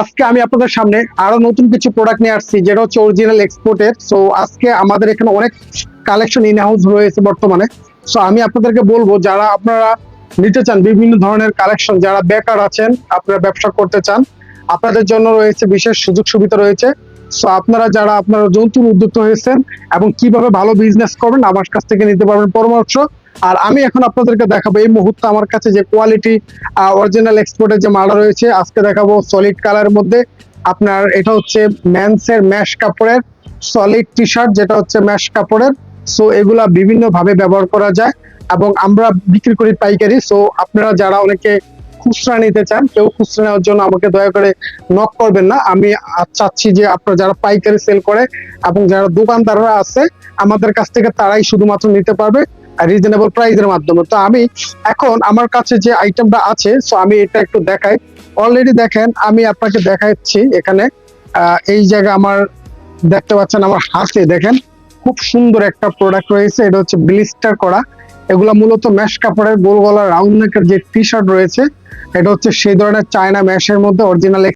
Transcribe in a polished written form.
আজকে আমি আপনাদের সামনে আরো নতুন কিছু প্রোডাক্ট নিয়ে আসছি, যেটা হচ্ছে অরিজিনাল এক্সপোর্টের। সো আজকে আমাদের এখানে অনেক কালেকশন ইন হাউস রয়েছে বর্তমানে। সো আমি আপনাদেরকে বলবো, যারা আপনারা নিতে চান বিভিন্ন ধরনের কালেকশন, যারা বেকার আছেন, আপনারা ব্যবসা করতে চান, আপনাদের জন্য রয়েছে বিশেষ সুযোগ সুবিধা রয়েছে। সো আপনারা যারা আপনারা নতুন উদ্যোক্তা হয়েছেন এবং কিভাবে ভালো বিজনেস করবেন, আমার কাছ থেকে নিতে পারবেন পরামর্শ। আর আমি এখন আপনাদেরকে দেখাবো এই মুহূর্তে আমার কাছে যে কোয়ালিটি অরিজিনাল এক্সপোর্টের যে মাল রয়েছে। আজকে দেখাবো সলিড কালারের মধ্যে। আপনার এটা হচ্ছে মেন্সের ম্যাশ কাপড়ের সলিড টি শার্ট, যেটা হচ্ছে ম্যাশ কাপড়ের। সো এগুলা বিভিন্ন ভাবে ব্যবহার করা যায় এবং আমরা বিক্রি করি পাইকারি। সো আপনারা যারা অনেকে খুচরা নিতে চান, কেউ খুচরা নেওয়ার জন্য আমাকে দয়া করে নক করবেন না। আমি চাচ্ছি যে আপনারা যারা পাইকারি সেল করে এবং যারা দোকানদাররা আছে আমাদের কাছ থেকে, তারাই শুধুমাত্র নিতে পারবে রিজনেবল প্রাইসের মাধ্যমে। তো আমি এখন আমার কাছে যে আইটেমটা আছে, সো আমি এটা একটু দেখাই। অলরেডি দেখেন, আমি আপনাকে দেখাচ্ছি এখানে। এই জায়গায় আমার দেখতে পাচ্ছেন, আমার হাতে দেখেন খুব সুন্দর একটা প্রোডাক্ট রয়েছে। এটা হচ্ছে ব্লিস্টার করা। এগুলা মূলত ম্যাশ কাপড়ের গোল গলা রাউন্ড নেকের যে টি শার্ট রয়েছে, এটা হচ্ছে সেই ধরনের চায়না ম্যাশের মধ্যে অরিজিনাল